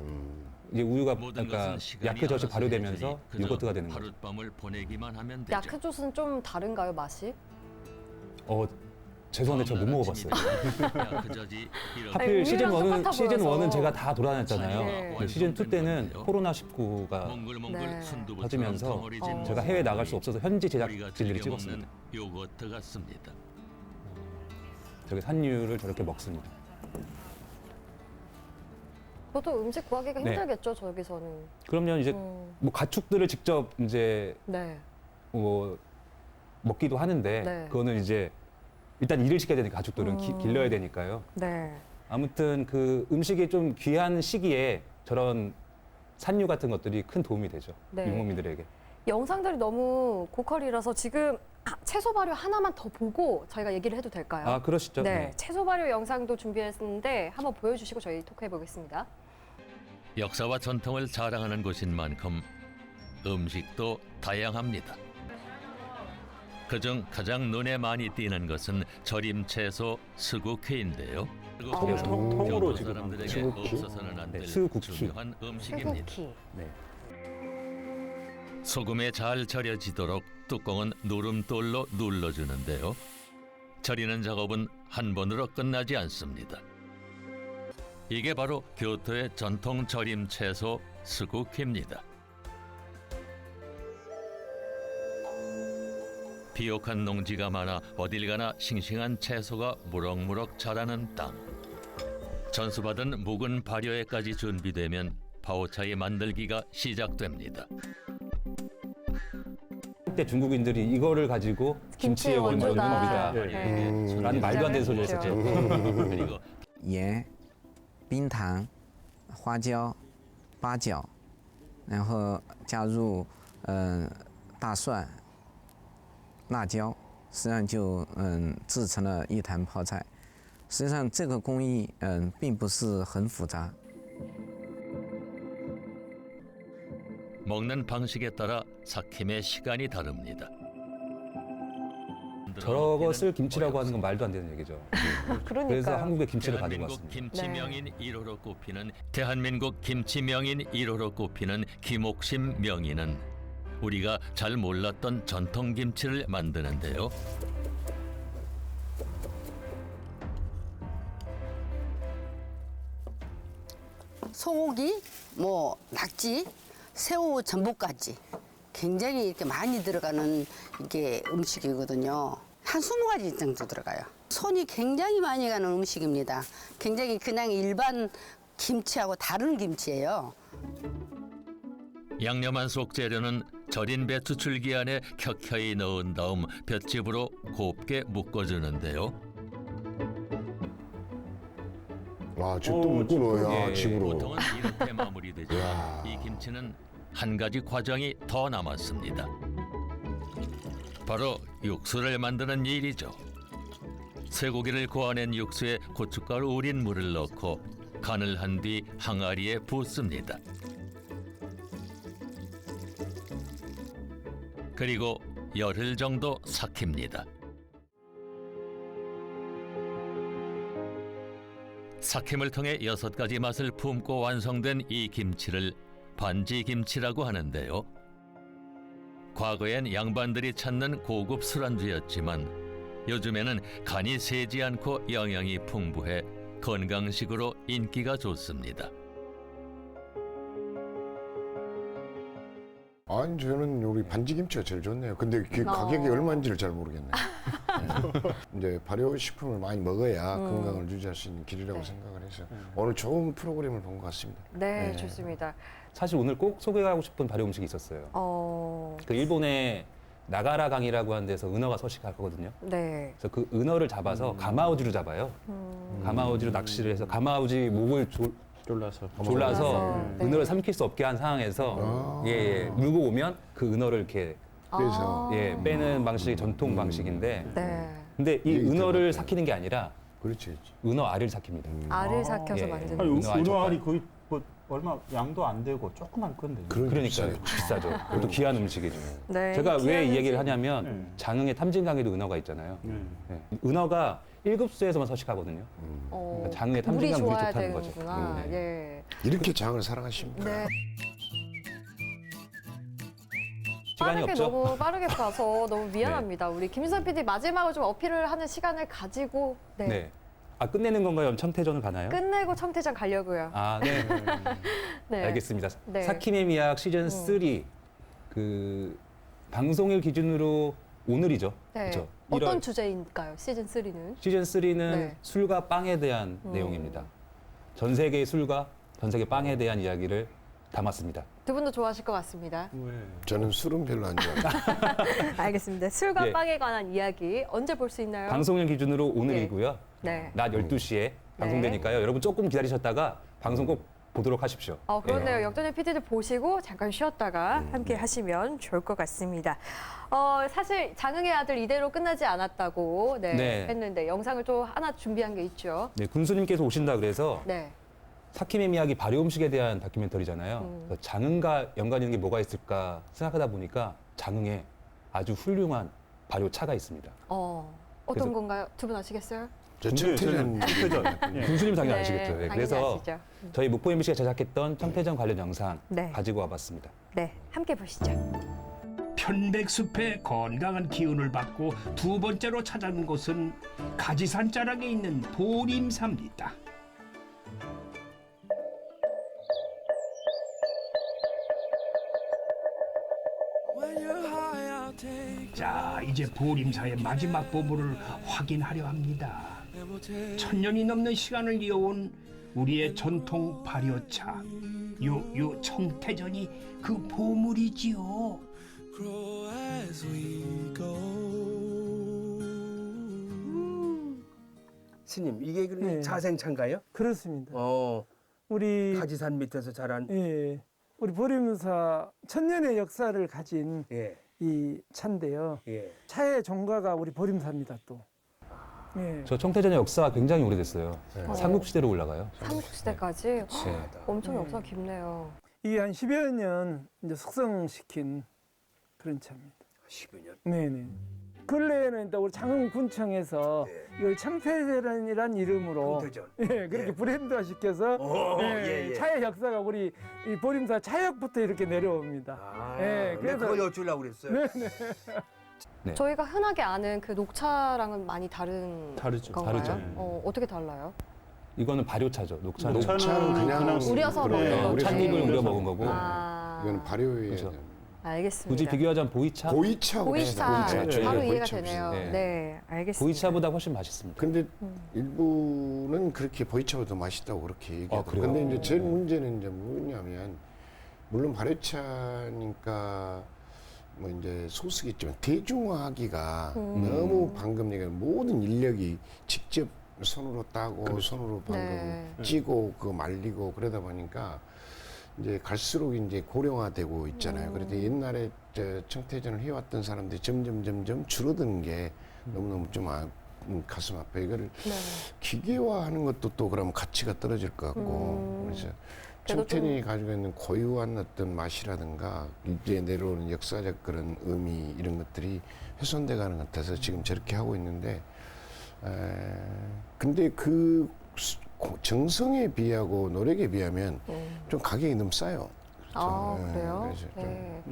이제 우유가 모든 그러니까 것은 시간이 야크젖이 알아서 발효되면서 해주니 그저 요거트가 되는 거죠. 하룻밤을 보내기만 하면 되죠. 야크젓은 좀 다른가요, 맛이? 죄송한데 저 못 먹어봤어요. 야크젖이 이렇게 하필 우유랑 시즌 똑같아 1은 시즌 보여서. 1은 제가 다 돌아다녔잖아요. 네. 근데 시즌 2 때는 코로나 19가 몽글몽글 네. 순두부처럼 터지면서 덩어리진 제가 해외 나갈 수 모습이 없어서 현지 우리가 제작진들이 즐겨 찍었습니다. 먹는 요거트 같습니다. 저기 산유를 저렇게 먹습니다. 보통 음식 구하기가 네. 힘들겠죠, 저기서는. 그러면 이제 뭐 가축들을 직접 이제 네. 뭐 먹기도 하는데 네. 그거는 이제 일단 일을 시켜야 되니까 가축들은 길러야 되니까요. 네. 아무튼 그 음식이 좀 귀한 시기에 저런 산유 같은 것들이 큰 도움이 되죠. 네. 유목민들에게. 영상들이 너무 고퀄이라서 지금 채소 발효 하나만 더 보고 저희가 얘기를 해도 될까요? 아, 그러시죠? 네. 채소 발효 영상도 준비했는데 한번 보여주시고 저희 토크해 보겠습니다. 역사와 전통을 자랑하는 곳인 만큼 음식도 다양합니다. 그중 가장 눈에 많이 띄는 것은 절임 채소 스구케인데요. 통으로 지금 사람들에게 스구키? 없어서는 안 될 네, 스구키. 중요한 음식입니다. 태국키. 네. 소금에 잘 절여지도록 뚜껑은 누름돌로 눌러주는데요. 절이는 작업은 한 번으로 끝나지 않습니다. 이게 바로 교토의 전통 절임 채소 스구키입니다. 비옥한 농지가 많아 어딜 가나 싱싱한 채소가 무럭무럭 자라는 땅. 전수받은 묵은 발효에까지 준비되면 파오차이 만들기가 시작됩니다. 그때 중국인들이 이거를 가지고 김치에 원조다. 원조는 우리다. 네. 라는 말도 안 되는 소리를 그렇죠. 했었죠. 그리고 盐、冰糖、花椒、八角，然后加入大蒜、辣椒，实际上就制成了一坛泡菜。实际上这个工艺并不是很复杂。 먹는 방식에 따라 삭힘의 시간이 다릅니다. 저것을 김치라고 하는 건 말도 안 되는 얘기죠. 그러니까요. 그래서 한국의 김치를 가지고 대한민국 왔습니다. 김치 네. 명인 1호로 꼽히는 대한민국 김치 명인 1호로 꼽히는 김옥심 명인은 우리가 잘 몰랐던 전통 김치를 만드는데요. 소고기, 뭐 낙지, 새우, 전복까지 굉장히 이렇게 많이 들어가는 이게 음식이거든요. 한 20가지 정도 들어가요. 손이 굉장히 많이 가는 음식입니다. 굉장히 그냥 일반 김치하고 다른 김치예요. 양념한 속 재료는 절인 배추 줄기 안에 켜켜이 넣은 다음 볏짚으로 곱게 묶어주는데요. 와, 저또 묶어놓아요. 예, 예. 집으로. 보통은 이렇게 마무리되지만 이 김치는 한 가지 과정이 더 남았습니다. 바로 육수를 만드는 일이죠. 쇠고기를 고아낸 육수에 고춧가루 우린 물을 넣고 간을 한 뒤 항아리에 붓습니다. 그리고 열흘 정도 삭힙니다. 삭힘을 통해 6가지 맛을 품고 완성된 이 김치를 반지김치라고 하는데요. 과거엔 양반들이 찾는 고급 술안주였지만 요즘에는 간이 세지 않고 영양이 풍부해 건강식으로 인기가 좋습니다. 아니, 저는 우리 반지김치가 제일 좋네요. 근데 그 가격이 얼마인지를 잘 모르겠네요. 이제 발효식품을 많이 먹어야 건강을 유지할 수 있는 길이라고 생각을 해서 오늘 좋은 프로그램을 본 것 같습니다. 네, 좋습니다. 사실 오늘 꼭 소개하고 싶은 발효 음식이 있었어요. 그 일본의 나가라 강이라고 하는 데서 은어가 서식하거든요. 네. 그래서 그 은어를 잡아서 가마우지로 잡아요. 가마우지로 낚시를 해서 가마우지 목을 졸라서. 졸라서 네. 은어를 삼킬 수 없게 한 상황에서 물고 오면 그 은어를 이렇게 그래서 빼는 방식이 전통 방식인데 네. 근데 이 이게 은어를 있던 것 삭히는 게 아니라 그렇지. 은어 알을 삭힙니다. 알을 삭혀서 예. 만드는. 아니, 은어 알젓갈. 은어알이 거의 뭐 얼마 양도 안 되고 조그만 건데. 그러니까요. 비싸죠. 그것도 귀한 음식이죠. 네, 제가 왜 이 귀한 얘기를 음식. 하냐면 장흥의 탐진강에도 은어가 있잖아요. 네. 은어가 1급수에서만 서식하거든요. 그러니까 장흥의 물이 탐진강 물이 좋아야 좋다는 거죠. 되는구나. 네. 예. 이렇게 장을 사랑하십니까? 네. 시간이 빠르게 없죠? 너무 빠르게 가서 너무 미안합니다. 우리 김윤선 PD 마지막으로 좀 어필을 하는 시간을 가지고 네. 네. 아, 끝내는 건가요? 청태전을 가나요? 끝내고 청태전 가려고요. 아, 네. 네. 알겠습니다. 네. 사킴의 미학 시즌 3 그 방송일 기준으로 오늘이죠. 네. 그렇죠? 어떤 주제인가요? 시즌 3는? 시즌 3는 네. 술과 빵에 대한 내용입니다. 전 세계의 술과 전 세계 빵에 대한 이야기를 담았습니다. 두 분도 좋아하실 것 같습니다. 저는 술은 별로 안 좋아해요. 알겠습니다. 술과 예. 빵에 관한 이야기 언제 볼 수 있나요? 방송일 기준으로 오늘이고요. 네. 낮 12시에 방송되니까요. 여러분 조금 기다리셨다가 방송 꼭 보도록 하십시오. 그렇네요. 역전의 PD들 보시고 잠깐 쉬었다가 함께 하시면 좋을 것 같습니다. 사실 장흥의 아들 이대로 끝나지 않았다고 네. 했는데 영상을 또 하나 준비한 게 있죠. 네, 군수님께서 오신다 그래서 네. 사킴의 미학이 발효 음식에 대한 다큐멘터리잖아요. 그래서 장흥과 연관 있는 게 뭐가 있을까 생각하다 보니까 장흥에 아주 훌륭한 발효차가 있습니다. 어떤 그래서- 건가요? 두 분 아시겠어요? 저 청태전 청태전. 예. 군수님 당연히 네, 아시겠죠. 네, 당연히 그래서 아시죠. 저희 목포 MBC가 제작했던 청태전 관련 영상 네. 가지고 와봤습니다. 네, 함께 보시죠. 편백숲의 건강한 기운을 받고 두 번째로 찾아온 곳은 가지산 자락에 있는 보림사입니다. 자, 이제 보림사의 마지막 보물을 확인하려 합니다. 천년이 넘는 시간을 이어온 우리의 전통 발효차, 요 청태전이 그 보물이지요. 스님, 이게 그 네. 자생차인가요? 그렇습니다. 어, 우리 가지산 밑에서 자란. 예, 우리 보림사 천년의 역사를 가진 예, 이 차인데요. 예. 차의 종가가 우리 보림사입니다. 또. 예. 저 청태전의 역사가 굉장히 오래됐어요. 삼국시대로 올라가요. 삼국시대까지 네. 엄청 역사 깊네요. 이게 한 10여 년 이제 숙성시킨 그런 차입니다. 10여 년. 네네. 근래에는 또 우리 장흥군청에서 이걸 청태전이라는 이름으로 청태전. 예, 그렇게 브랜드화 시켜서 차의 역사가 우리 이 보림사 차역부터 이렇게 내려옵니다. 예, 그래서 그걸 여쭈려고 그랬어요. 네네. 네. 저희가 흔하게 아는 그 녹차랑은 많이 다르죠. 건가요? 다르죠. 어떻게 달라요? 이거는 발효차죠. 녹차는 녹차는 그냥 우려서 그런 먹는 거예요. 거죠. 찻잎을 우려 먹은 거고. 이거는 발효해야 그렇죠. 돼요. 알겠습니다. 굳이 비교하자면 보이차. 보이차. 보이차 보이차. 바로 네, 이해가 보이차 되네요. 네. 네, 알겠습니다. 보이차보다 훨씬 맛있습니다. 근데 일부는 그렇게 보이차보다 맛있다고 그렇게 얘기하고. 그래요? 근데 이제 제일 문제는 이제 뭐냐면 물론 발효차니까 뭐 이제 소스겠지만 대중화하기가 너무 방금 얘기한 모든 인력이 직접 손으로 따고 손으로 방금 네. 찌고 그 말리고 그러다 보니까 이제 갈수록 이제 고령화되고 있잖아요. 그래서 옛날에 저 청태전을 해왔던 사람들이 점점 줄어드는 게 너무너무 좀 가슴 아파. 이거를 네. 기계화하는 것도 또 그러면 가치가 떨어질 것 같고. 그래서 그래도 청태전이 가지고 있는 고유한 어떤 맛이라든가 이제 내려오는 역사적 그런 의미 이런 것들이 훼손돼 가는 것 같아서 지금 저렇게 하고 있는데 근데 그 정성에 비하고 노력에 비하면 좀 가격이 너무 싸요. 아, 네, 그래요? 그래서 좀 네.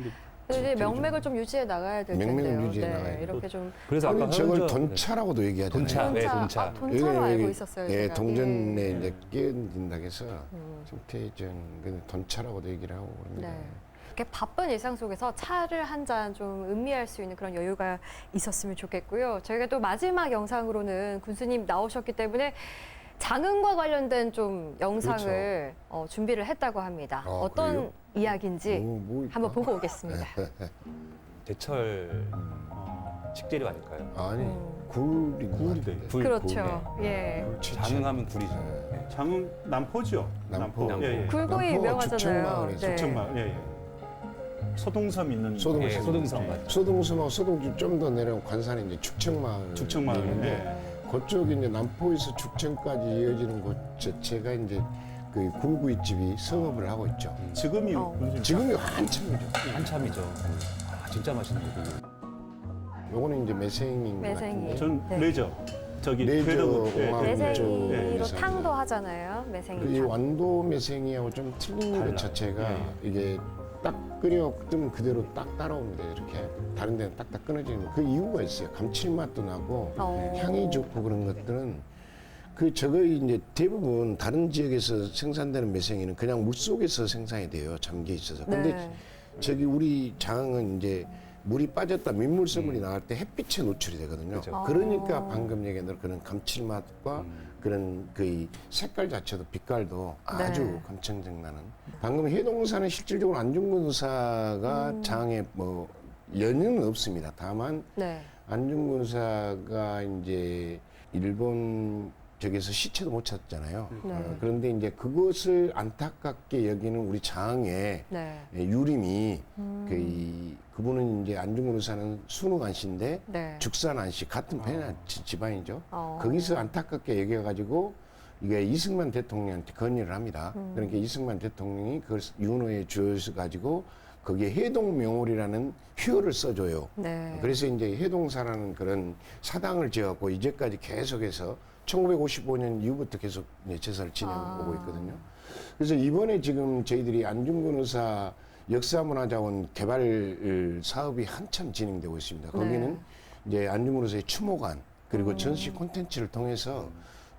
근데 이제 명맥을 좀 유지해 나가야 될 텐데요. 명맥을 유지해 네, 나가야 이렇게 좀 그래서 아까 아니 저걸 현저- 돈차라고도 얘기하잖아요. 돈차. 네, 돈차. 아, 돈차로 여기, 알고 있었어요. 예, 제가. 동전에 예. 이제 끼어든다 해서 청태전 근데 돈차라고도 얘기를 하고 그럽니다. 네. 이렇게 바쁜 일상 속에서 차를 한 잔 좀 음미할 수 있는 그런 여유가 있었으면 좋겠고요. 저희가 또 마지막 영상으로는 군수님 나오셨기 때문에 장흥과 관련된 좀 영상을 준비를 했다고 합니다. 아, 어떤 그래요? 이야기인지 뭐 한번 보고 오겠습니다. 제철 식재료 아닐까요? 아니 굴이 굴이래요. 굴, 그렇죠. 굴, 예. 장흥하면 굴이죠. 네. 장흥 남포죠. 남포. 예, 예. 굴고이 유명하잖아요. 죽청마을에서 네. 정말 예, 예. 소동섬 있는 소동섬. 예, 소동섬 예. 맞죠. 소동섬하고 소동주 좀 더 내려온 관산에 이제 죽청마을 죽청마을. 있는데 예. 그쪽이 이제 남포에서 죽청까지 이어지는 곳 자체가 이제 그 굴구이집이 성업을 하고 있죠. 지금이 군수님 지금이 한참이죠. 한참이죠. 진짜 맛있는 거고. 요거는 이제 매생인 것 매생이. 같은데. 전 네. 레저 저기 레저 회덕은, 예, 옹암 예. 매생이로 매생이. 탕도 하잖아요. 이 매생이탕. 완도 매생이하고 좀 틀린 것 달라요. 자체가 예. 이게 딱 끓여 뜨면 그대로 딱 따라옵니다. 이렇게 다른 데는 딱딱 끊어지는 그 이유가 있어요. 감칠맛도 나고 향이 좋고 그런 것들은 저거의 이제 대부분 다른 지역에서 생산되는 매생이는 그냥 물 속에서 생산이 돼요. 잠겨 있어서. 근데 네. 저기 우리 장흥은 이제 물이 빠졌다 민물샘물이 나갈 때 햇빛에 노출이 되거든요. 그렇죠. 그러니까 방금 얘기한 그런 감칠맛과 그런 그 색깔 자체도 빛깔도 아주 감청적 나는. 방금 해동사는 실질적으로 안중근사가 장에 뭐 연유는 없습니다. 다만 네. 안중근사가 이제 일본 저기서 시체도 못 찾잖아요. 네. 그런데 이제 그것을 안타깝게 여기는 우리 장의 네. 유림이 그분은 이제 안중근으로 사는 순우안 씨인데 네. 죽산 씨 같은 편의 집안이죠. 어. 거기서 안타깝게 여겨가지고 이게 이승만 대통령한테 건의를 합니다. 그러니까 이승만 대통령이 그걸 윤호에 주어서 가지고 거기에 해동명월이라는 휴어를 써줘요. 네. 그래서 이제 해동사라는 그런 사당을 지어갖고 이제까지 계속해서 1955년 이후부터 계속 이제 제사를 지내오고 있거든요. 그래서 이번에 지금 저희들이 안중근 의사 역사문화자원 개발 사업이 한참 진행되고 있습니다. 거기는 이제 안중근 의사의 추모관 그리고 전시 콘텐츠를 통해서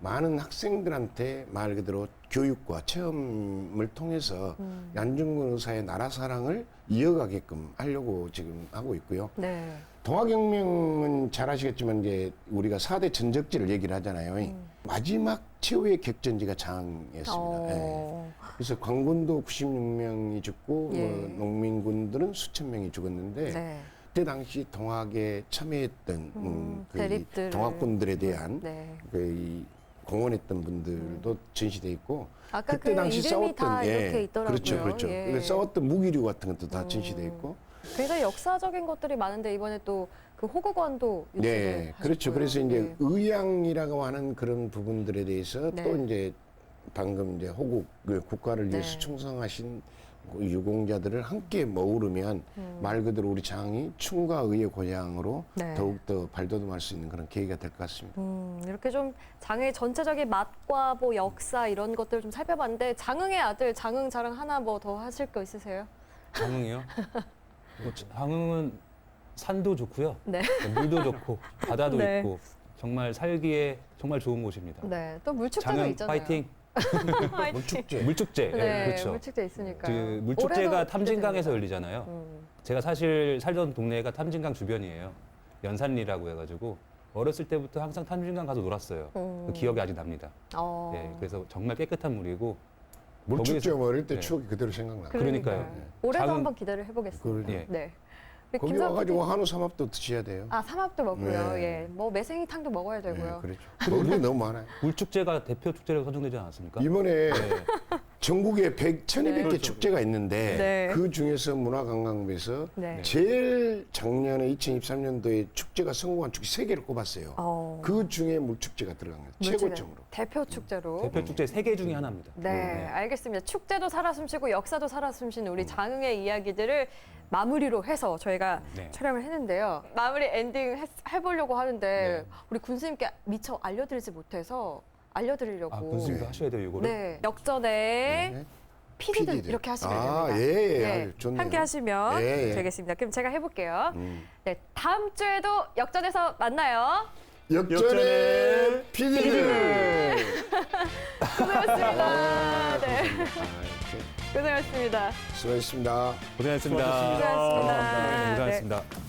많은 학생들한테 말 그대로 교육과 체험을 통해서 안중근 의사의 나라 사랑을 이어가게끔 하려고 지금 하고 있고요. 네. 동아경명은 잘 아시겠지만 이제 우리가 4대 전적지를 얘기를 하잖아요. 마지막 최후의 격전지가 장이었습니다. 예. 그래서 광군도 96명이 죽고 예. 뭐 농민군들은 수천 명이 죽었는데 네. 그때 당시 동학에 참여했던 그 대립들을. 동학군들에 대한 네. 그 공헌했던 분들도 전시돼 있고 아까 그때 그 당시 이름이 싸웠던 다 이렇게 있더라고요. 그렇죠, 그렇죠. 예. 그래서 싸웠던 무기류 같은 것도 다 전시돼 있고. 굉장히 역사적인 것들이 많은데 이번에 또 그 호국원도 유치를 네, 그렇죠. 하셨고요. 그래서 이제 네. 의향이라고 하는 그런 부분들에 대해서 네. 또 이제 방금 이제 호국 그 국가를 위해서 네. 충성하신 유공자들을 함께 머우르면 말 그대로 우리 장이 춤과 의의 고장으로 네. 더욱더 발돋움할 수 있는 그런 계기가 될 것 같습니다. 이렇게 좀 장의 전체적인 맛과 뭐 역사 이런 것들 좀 살펴봤는데 장흥의 아들 장흥 자랑 하나 뭐 더 하실 거 있으세요? 장흥이요? 장흥은 산도 좋고요. 네. 물도 좋고 바다도 네. 있고 정말 살기에 정말 좋은 곳입니다. 네, 또 물축제도 장흥 있잖아요. 파이팅. 물축제. 물축제. 네, 그렇죠. 물축제 있으니까요. 그 물축제가 올해도 탐진강에서 기대됩니다. 열리잖아요. 제가 사실 살던 동네가 탐진강 주변이에요. 연산리라고 해가지고 어렸을 때부터 항상 탐진강 가서 놀았어요. 그 기억이 아직 납니다. 네, 그래서 정말 깨끗한 물이고 물축제 거기에서- 어릴 때 네. 추억이 그대로 생각나요. 그러니까요. 올해도 장흥- 한번 기대를 해보겠습니다. 예. 네. 우리 거기 김선 와가지고 PD. 한우 삼합도 드셔야 돼요. 아, 삼합도 먹고요. 네. 예, 뭐 매생이탕도 먹어야 되고요. 그렇죠. 먹을 게 너무 많아요. 물축제가 대표 축제라고 선정되지 않았습니까? 이번에 전국에 1200개 네. 축제가 있는데 네. 그 중에서 문화관광부에서 네. 제일 작년에 2023년도에 축제가 성공한 축제 3개를 꼽았어요. 그 중에 물축제가 들어간 거예요. 물축제. 최고점으로. 대표 축제로. 대표 축제 3개 중에 하나입니다. 네, 알겠습니다. 축제도 살아 숨쉬고 역사도 살아 숨쉬는 우리 장흥의 이야기들을 마무리로 해서 저희가 네. 촬영을 했는데요. 마무리 엔딩 해보려고 하는데 우리 군수님께 미처 알려드리지 못해서 알려드리려고. 아, 군수님도 하셔야 돼요, 이거를. 네, 역전에 PD들 PD들. 이렇게 하시면 아, 됩니다. 예, 예. 네, 아주 좋네요. 함께 하시면 예, 예. 되겠습니다. 그럼 제가 해볼게요. 네, 다음 주에도 역전에서 만나요. 역전의 PD들. 고생하셨습니다. 네, 이렇게 고생하셨습니다. 수고하셨습니다. 고생하셨습니다. 수고하셨습니다. 네, 네. 고생하셨습니다.